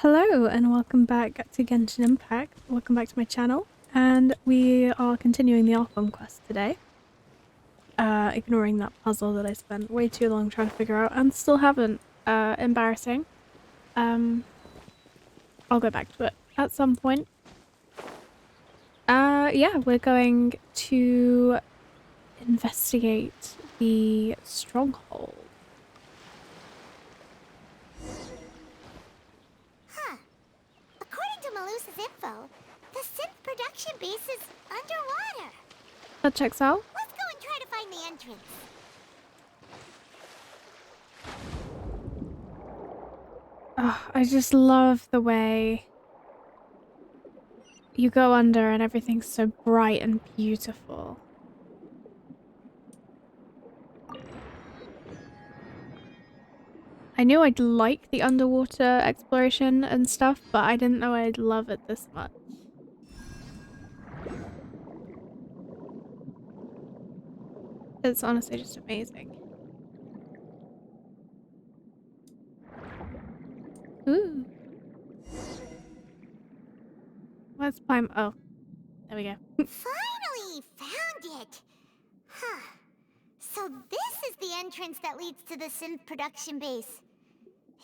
Hello and welcome back to Genshin Impact. Welcome back to my channel, and we are continuing the Archon quest today. Ignoring that puzzle that I spent way too long trying to figure out and still haven't. Embarrassing. I'll go back to it at some point. Yeah, we're going to investigate the stronghold. According to Malusa's info, the synth production base is underwater. That checks out. Let's go and try to find the entrance. Oh, I just love the way you go under and everything's so bright and beautiful. I knew I'd like the underwater exploration and stuff, but I didn't know I'd love it this much. It's honestly just amazing. Ooh. Let's climb. Oh, there we go. Finally found it. Huh. So this is the entrance that leads to the synth production base.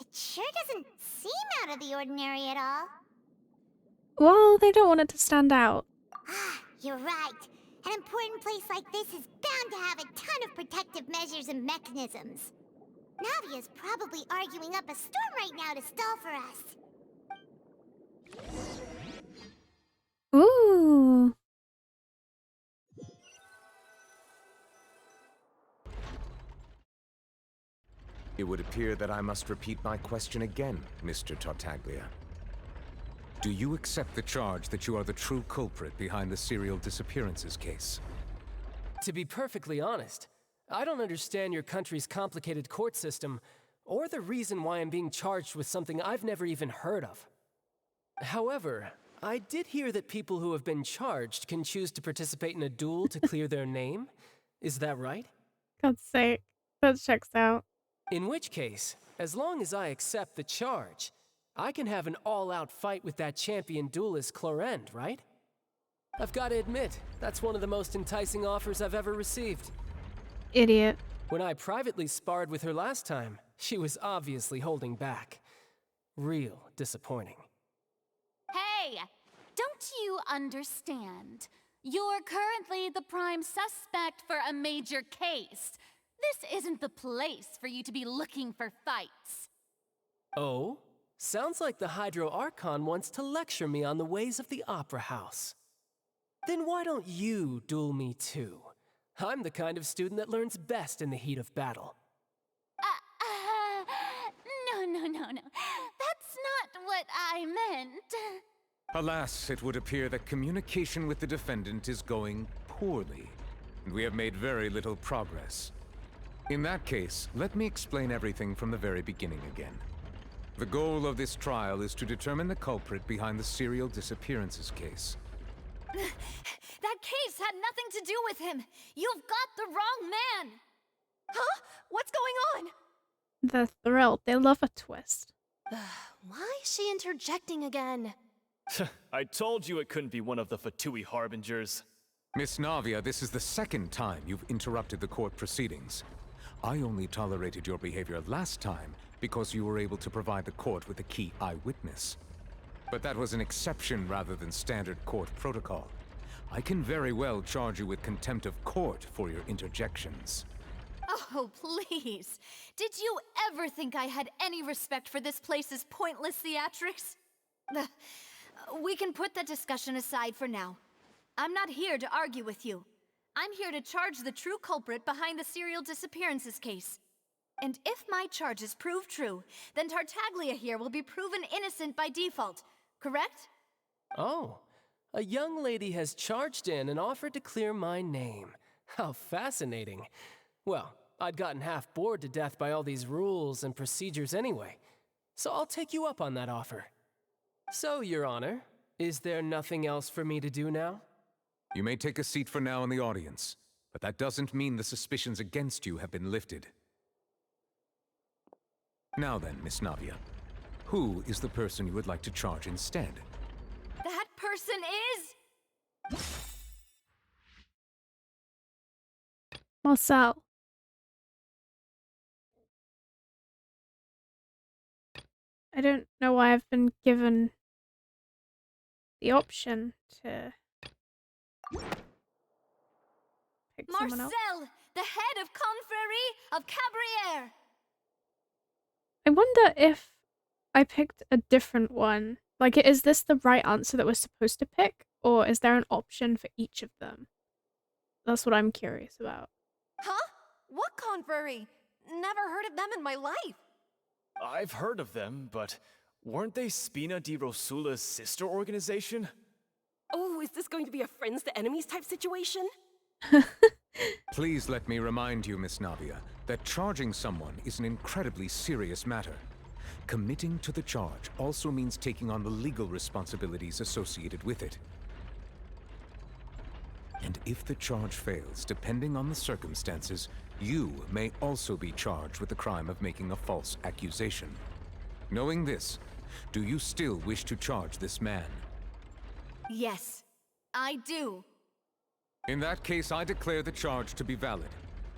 It sure doesn't seem out of the ordinary at all. Well, they don't want it to stand out. Ah, you're right. An important place like this is bound to have a ton of protective measures and mechanisms. Navia's probably arguing up a storm right now to stall for us. Ooh. It would appear that I must repeat my question again, Mr. Tartaglia. Do you accept the charge that you are the true culprit behind the serial disappearances case? To be perfectly honest, I don't understand your country's complicated court system, or the reason why I'm being charged with something I've never even heard of. However, I did hear that people who have been charged can choose to participate in a duel to clear their name. Is that right? God's sake. That checks out. In which case, as long as I accept the charge, I can have an all-out fight with that champion duelist Clorend, right? I've got to admit, that's one of the most enticing offers I've ever received. Idiot. When I privately sparred with her last time, she was obviously holding back. Real disappointing. Hey, don't you understand? You're currently the prime suspect for a major case. This isn't the place for you to be looking for fights. Oh? Sounds like the Hydro Archon wants to lecture me on the ways of the Opera House. Then why don't you duel me too? I'm the kind of student that learns best in the heat of battle. No. That's not what I meant. Alas, it would appear that communication with the defendant is going poorly, and we have made very little progress. In that case, let me explain everything from the very beginning again. The goal of this trial is to determine the culprit behind the serial disappearances case. That case had nothing to do with him. You've got the wrong man. Huh? What's going on? They're thrilled. They love a twist. Why is she interjecting again? I told you it couldn't be one of the Fatui harbingers. Miss Navia, this is the second time you've interrupted the court proceedings. I only tolerated your behavior last time because you were able to provide the court with a key eyewitness. But that was an exception rather than standard court protocol. I can very well charge you with contempt of court for your interjections. Oh, please. Did you ever think I had any respect for this place's pointless theatrics? We can put that discussion aside for now. I'm not here to argue with you. I'm here to charge the true culprit behind the serial disappearances case. And if my charges prove true, then Tartaglia here will be proven innocent by default, correct? Oh, a young lady has charged in and offered to clear my name. How fascinating. Well, I'd gotten half bored to death by all these rules and procedures anyway, so I'll take you up on that offer. So, Your Honor, is there nothing else for me to do now? You may take a seat for now in the audience, but that doesn't mean the suspicions against you have been lifted. Now then, Miss Navia, Who is the person you would like to charge instead? That person is... Marcel. I don't know why I've been given the option to pick someone else. Marcel, the head of Confrérie of Cabriere! I wonder if I picked a different one. Like, is this the right answer that we're supposed to pick? Or is there an option for each of them? That's what I'm curious about. Huh? What confrérie? Never heard of them in my life. I've heard of them, but weren't they Spina di Rosula's sister organization? Oh, is this going to be a friends to enemies type situation? Please let me remind you, Miss Navia, that charging someone is an incredibly serious matter. Committing to the charge also means taking on the legal responsibilities associated with it. And if the charge fails, depending on the circumstances, you may also be charged with the crime of making a false accusation. Knowing this, do you still wish to charge this man? Yes, I do. In that case, I declare the charge to be valid.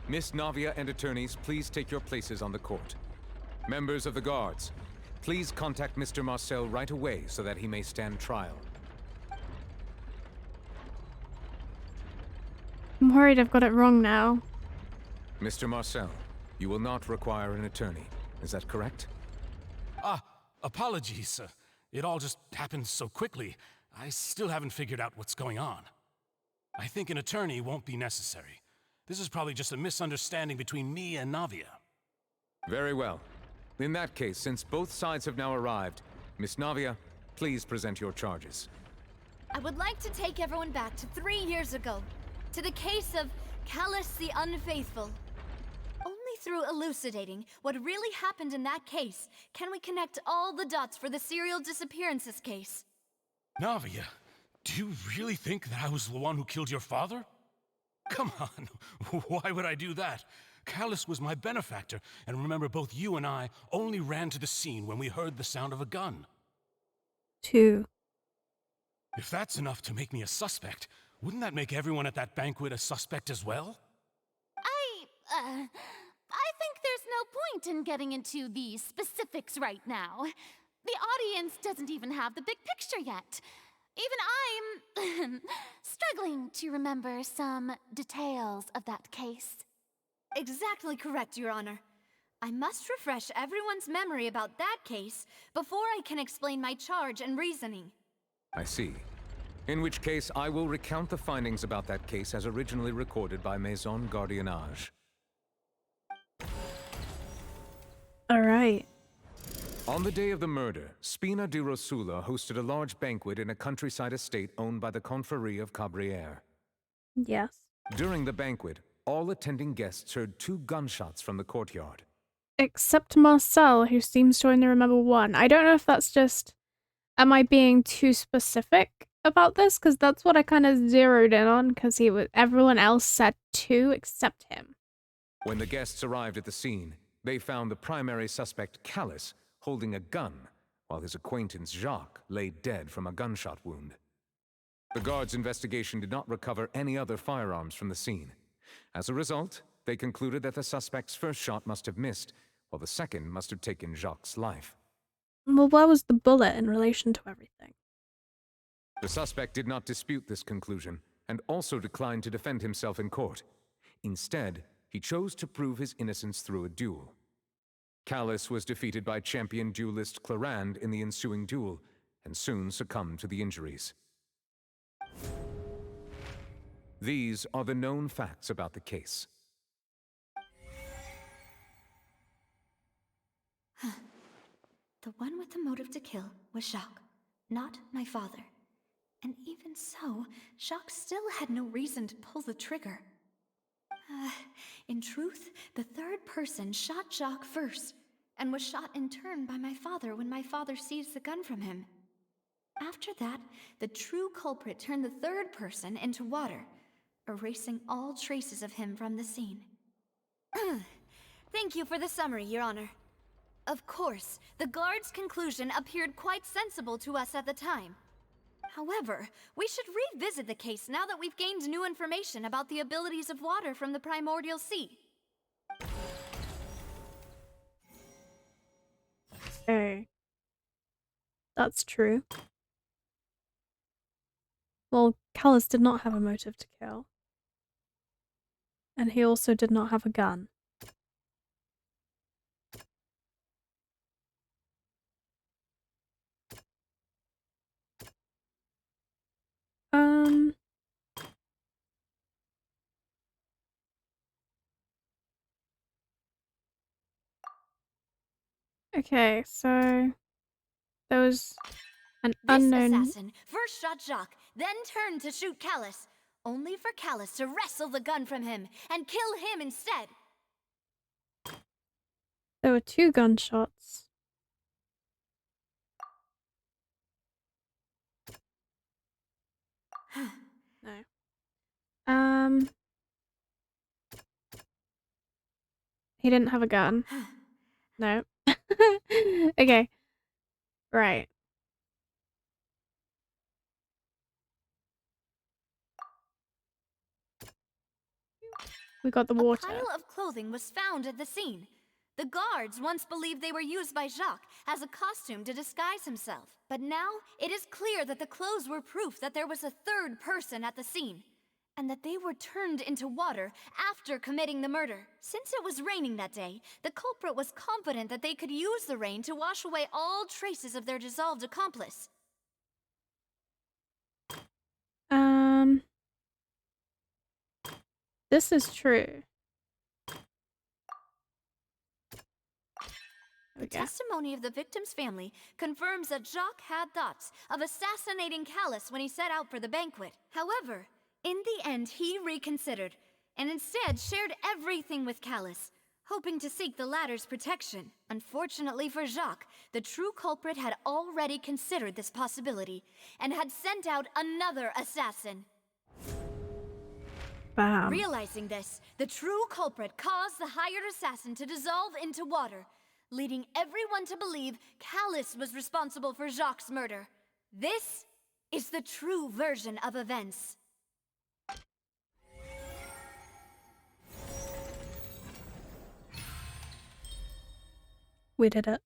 Miss Navia and attorneys, please take your places on the court. Members of the guards, please contact Mr. Marcel right away so that he may stand trial. I'm worried I've got it wrong now. Mr. Marcel, you will not require an attorney. Is that correct? Apologies. It all just happened so quickly. I still haven't figured out what's going on. I think an attorney won't be necessary. This is probably just a misunderstanding between me and Navia. Very well. In that case, since both sides have now arrived, Miss Navia, please present your charges. I would like to take everyone back to 3 years ago, to the case of Callus the Unfaithful. Only through elucidating what really happened in that case can we connect all the dots for the serial disappearances case. Navia, do you really think that I was the one who killed your father? Come on, why would I do that? Callus was my benefactor, and remember, both you and I only ran to the scene when we heard the sound of a gun. 2. If that's enough to make me a suspect, wouldn't that make everyone at that banquet a suspect as well? I think there's no point in getting into the specifics right now. The audience doesn't even have the big picture yet. Even I'm struggling to remember some details of that case. Exactly correct, Your Honor. I must refresh everyone's memory about that case before I can explain my charge and reasoning. I see. In which case, I will recount the findings about that case as originally recorded by Maison Gardiennage. Alright. On the day of the murder, Spina di Rosula hosted a large banquet in a countryside estate owned by the Confrérie of Cabriere. Yes. During the banquet, all attending guests heard 2 gunshots from the courtyard. Except Marcel, who seems to only remember 1. I don't know if that's just... Am I being too specific about this? Because that's what I kind of zeroed in on, because everyone else said 2 except him. When the guests arrived at the scene, they found the primary suspect, Callus, holding a gun, while his acquaintance Jacques lay dead from a gunshot wound. The guards' investigation did not recover any other firearms from the scene. As a result, they concluded that the suspect's first shot must have missed, while the second must have taken Jacques' life. Well, where was the bullet in relation to everything? The suspect did not dispute this conclusion, and also declined to defend himself in court. Instead, he chose to prove his innocence through a duel. Callus was defeated by champion duelist Clarand in the ensuing duel, and soon succumbed to the injuries. These are the known facts about the case. The one with the motive to kill was Jacques, not my father. And even so, Jacques still had no reason to pull the trigger. In truth, the third person shot Jacques first, and was shot in turn by my father when my father seized the gun from him. After that, the true culprit turned the third person into water, erasing all traces of him from the scene. Thank you for the summary, Your Honor. Of course, the guard's conclusion appeared quite sensible to us at the time. However, we should revisit the case now that we've gained new information about the abilities of water from the primordial sea. Okay. That's true. Well, Callus did not have a motive to kill. And he also did not have a gun. Okay, so there was an unknown... This assassin first shot Jacques, then turned to shoot Callus, only for Callus to wrestle the gun from him and kill him instead. There were 2 gunshots. No. He didn't have a gun. No. Okay. Right. We got the water. A pile of clothing was found at the scene. The guards once believed they were used by Jacques as a costume to disguise himself. But now, it is clear that the clothes were proof that there was a third person at the scene, and that they were turned into water after committing the murder. Since it was raining that day, the culprit was confident that they could use the rain to wash away all traces of their dissolved accomplice. This is true. The testimony of the victim's family confirms that Jacques had thoughts of assassinating Callus when he set out for the banquet. However, in the end, he reconsidered, and instead shared everything with Callus, hoping to seek the latter's protection. Unfortunately for Jacques, the true culprit had already considered this possibility, and had sent out another assassin. Bam. Realizing this, the true culprit caused the hired assassin to dissolve into water, leading everyone to believe Callus was responsible for Jacques' murder. This is the true version of events. We did it.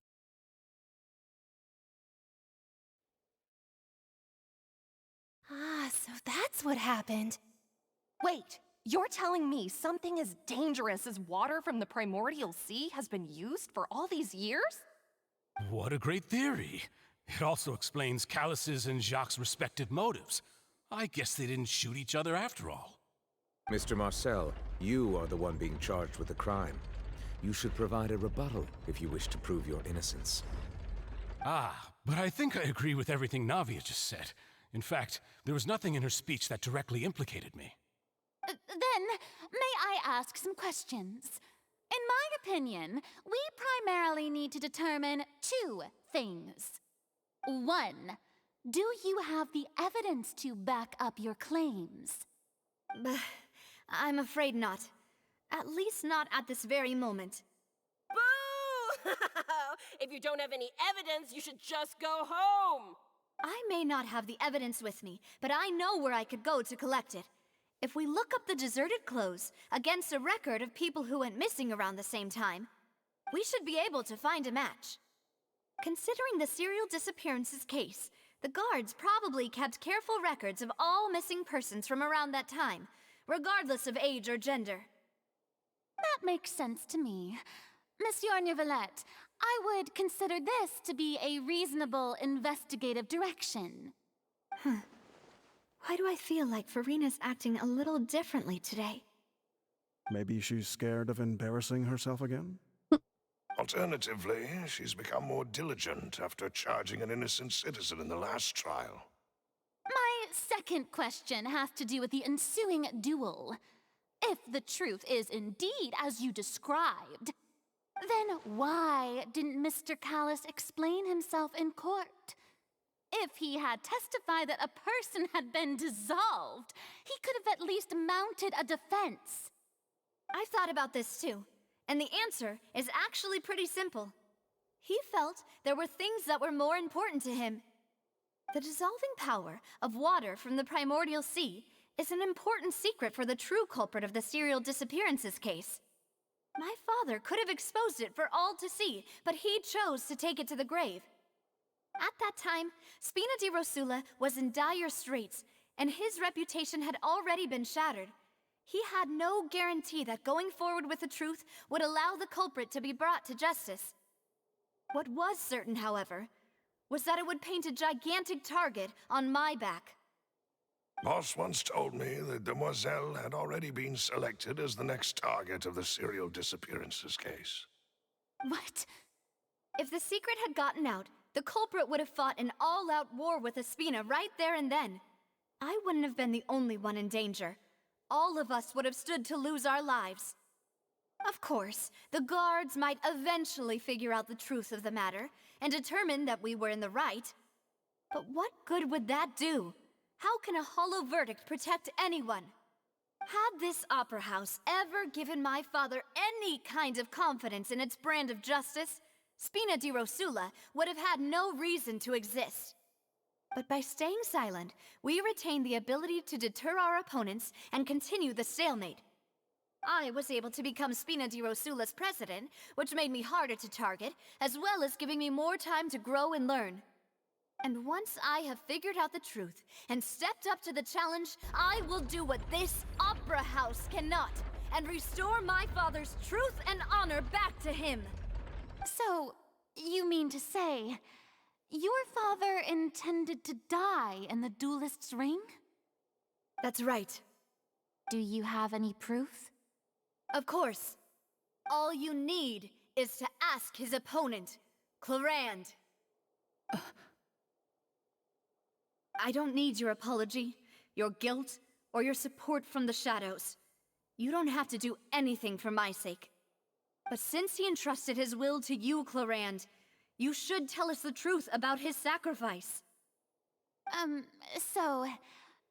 Ah, so that's what happened. Wait, you're telling me something as dangerous as water from the primordial sea has been used for all these years? What a great theory. It also explains Callus's and Jacques' respective motives. I guess they didn't shoot each other after all. Mr. Marcel, you are the one being charged with the crime. You should provide a rebuttal if you wish to prove your innocence. Ah, but I think I agree with everything Navia just said. In fact, there was nothing in her speech that directly implicated me. Then, may I ask some questions? In my opinion, we primarily need to determine 2 things. 1, do you have the evidence to back up your claims? I'm afraid not. At least not at this very moment. Boo! If you don't have any evidence, you should just go home! I may not have the evidence with me, but I know where I could go to collect it. If we look up the deserted clothes against a record of people who went missing around the same time, we should be able to find a match. Considering the serial disappearances case, the guards probably kept careful records of all missing persons from around that time, regardless of age or gender. That makes sense to me. Monsieur Neuvillette, I would consider this to be a reasonable investigative direction. Why do I feel like Farina's acting a little differently today? Maybe she's scared of embarrassing herself again? Alternatively, she's become more diligent after charging an innocent citizen in the last trial. My second question has to do with the ensuing duel. If the truth is indeed as you described, then why didn't Mr. Callus explain himself in court? If he had testified that a person had been dissolved, he could have at least mounted a defense. I've thought about this too, and the answer is actually pretty simple. He felt there were things that were more important to him. The dissolving power of water from the primordial sea is an important secret for the true culprit of the serial disappearances case. My father could have exposed it for all to see, but he chose to take it to the grave. At that time, Spina di Rosula was in dire straits, and his reputation had already been shattered. He had no guarantee that going forward with the truth would allow the culprit to be brought to justice. What was certain, however, was that it would paint a gigantic target on my back. Boss once told me that Demoiselle had already been selected as the next target of the serial disappearances case. What? If the secret had gotten out, the culprit would have fought an all-out war with Espina right there and then. I wouldn't have been the only one in danger. All of us would have stood to lose our lives. Of course, the guards might eventually figure out the truth of the matter and determine that we were in the right. But what good would that do? How can a hollow verdict protect anyone? Had this opera house ever given my father any kind of confidence in its brand of justice, Spina di Rosula would have had no reason to exist. But by staying silent, we retain the ability to deter our opponents and continue the stalemate. I was able to become Spina di Rosula's president, which made me harder to target, as well as giving me more time to grow and learn. And once I have figured out the truth and stepped up to the challenge, I will do what this opera house cannot, and restore my father's truth and honor back to him. So, you mean to say, your father intended to die in the duelist's ring? That's right. Do you have any proof? Of course. All you need is to ask his opponent, Clarand. I don't need your apology, your guilt, or your support from the shadows. You don't have to do anything for my sake. But since he entrusted his will to you, Clarand, you should tell us the truth about his sacrifice. So,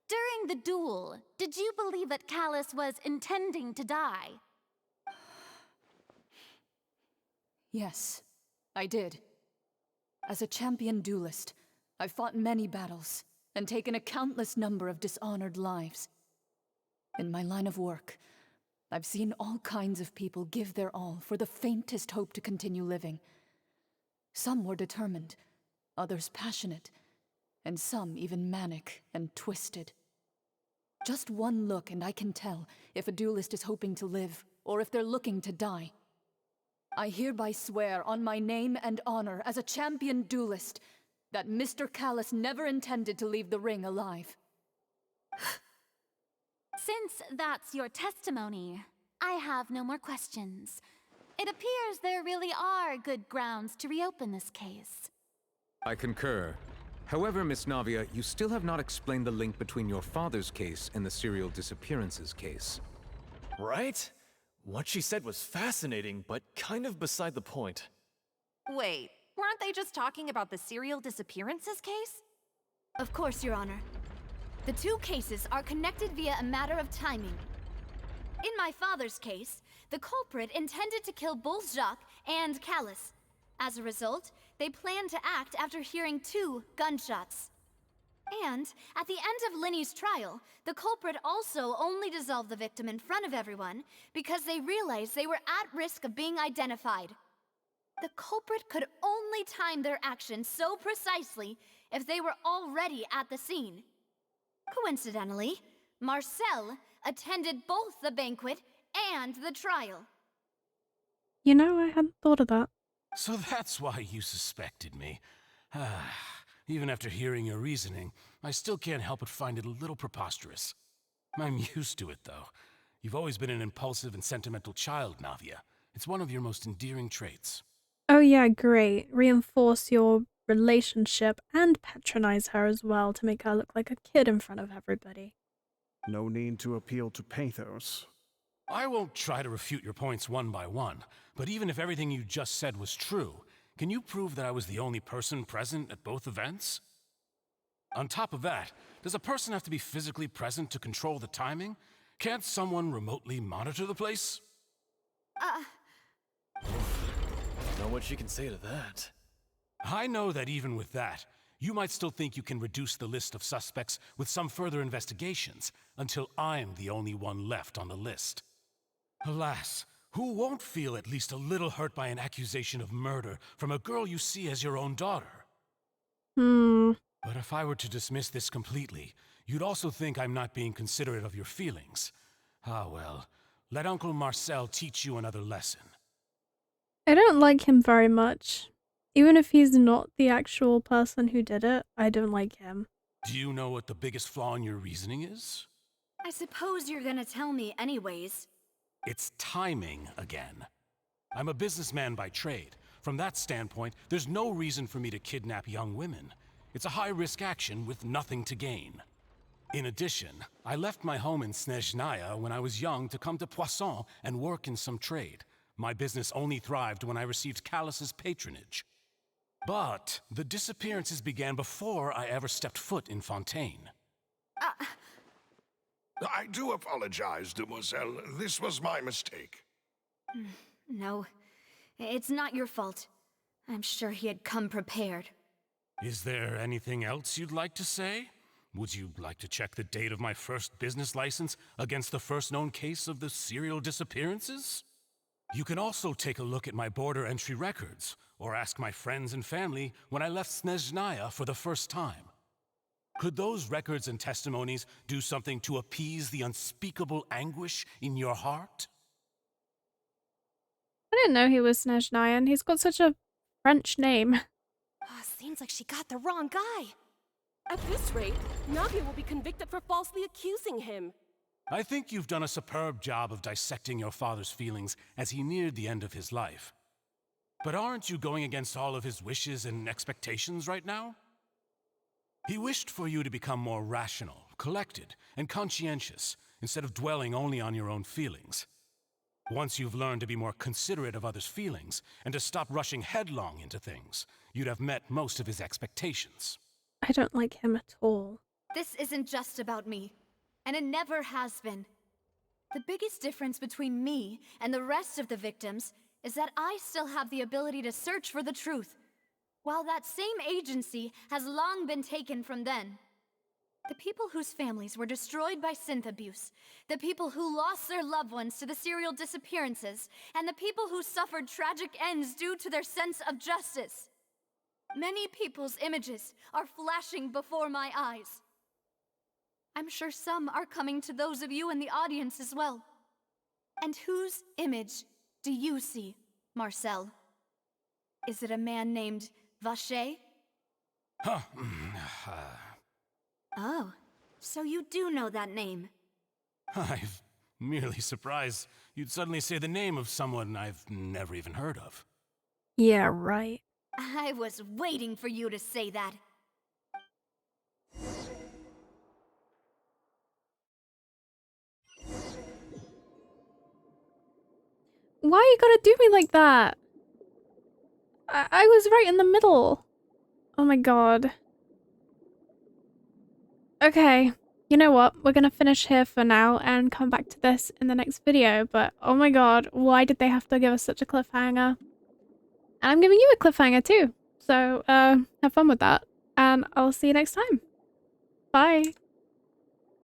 during the duel, did you believe that Callus was intending to die? Yes, I did. As a champion duelist, I've fought many battles and taken a countless number of dishonored lives. In my line of work, I've seen all kinds of people give their all for the faintest hope to continue living. Some were determined, others passionate, and some even manic and twisted. Just one look and I can tell if a duelist is hoping to live or if they're looking to die. I hereby swear on my name and honor as a champion duelist that Mr. Callus never intended to leave the ring alive. Since that's your testimony, I have no more questions. It appears there really are good grounds to reopen this case. I concur. However, Miss Navia, you still have not explained the link between your father's case and the serial disappearances case. Right? What she said was fascinating, but kind of beside the point. Wait, weren't they just talking about the serial disappearances case? Of course, Your Honor. The two cases are connected via a matter of timing. In my father's case, the culprit intended to kill both Jacques and Callus. As a result, they planned to act after hearing 2 gunshots. And at the end of Linny's trial, the culprit also only dissolved the victim in front of everyone because they realized they were at risk of being identified. The culprit could only time their actions so precisely if they were already at the scene. Coincidentally, Marcel attended both the banquet and the trial. You know, I hadn't thought of that. So that's why you suspected me. Even after hearing your reasoning, I still can't help but find it a little preposterous. I'm used to it, though. You've always been an impulsive and sentimental child, Navia. It's one of your most endearing traits. Oh yeah, great. Reinforce your relationship and patronize her as well to make her look like a kid in front of everybody. No need to appeal to pathos. I won't try to refute your points one by one, but even if everything you just said was true, can you prove that I was the only person present at both events? On top of that, does a person have to be physically present to control the timing? Can't someone remotely monitor the place? know what she can say to that. I know that even with that, you might still think you can reduce the list of suspects with some further investigations, until I'm the only one left on the list. Alas, who won't feel at least a little hurt by an accusation of murder from a girl you see as your own daughter? But if I were to dismiss this completely, you'd also think I'm not being considerate of your feelings. Ah well, let Uncle Marcel teach you another lesson. I don't like him very much. Even if he's not the actual person who did it, I don't like him. Do you know what the biggest flaw in your reasoning is? I suppose you're gonna tell me anyways. It's timing again. I'm a businessman by trade. From that standpoint, there's no reason for me to kidnap young women. It's a high-risk action with nothing to gain. In addition, I left my home in Snezhnaya when I was young to come to Poisson and work in some trade. My business only thrived when I received Callus's patronage. But the disappearances began before I ever stepped foot in Fontaine. I do apologize, demoiselle. This was my mistake. No, it's not your fault. I'm sure he had come prepared. Is there anything else you'd like to say? Would you like to check the date of my first business license against the first known case of the serial disappearances? You can also take a look at my border entry records, or ask my friends and family when I left Snezhnaya for the first time. Could those records and testimonies do something to appease the unspeakable anguish in your heart? I didn't know he was Snezhnayan. He's got such a French name. Seems like she got the wrong guy. At this rate, Navia will be convicted for falsely accusing him. I think you've done a superb job of dissecting your father's feelings as he neared the end of his life. But aren't you going against all of his wishes and expectations right now? He wished for you to become more rational, collected, and conscientious, instead of dwelling only on your own feelings. Once you've learned to be more considerate of others' feelings, and to stop rushing headlong into things, you'd have met most of his expectations. I don't like him at all. This isn't just about me, and it never has been. The biggest difference between me and the rest of the victims is that I still have the ability to search for the truth, while that same agency has long been taken from them. The people whose families were destroyed by synth abuse, the people who lost their loved ones to the serial disappearances, and the people who suffered tragic ends due to their sense of justice. Many people's images are flashing before my eyes. I'm sure some are coming to those of you in the audience as well. And whose image do you see, Marcel? Is it a man named Vacher? Oh, so you do know that name. I'm merely surprised you'd suddenly say the name of someone I've never even heard of. Yeah, right. I was waiting for you to say that. Why you gotta do me like that? I was right in the middle. Oh my god. Okay, you know what? We're gonna finish here for now and come back to this in the next video, but oh my god, why did they have to give us such a cliffhanger? And I'm giving you a cliffhanger too, so have fun with that, and I'll see you next time. Bye!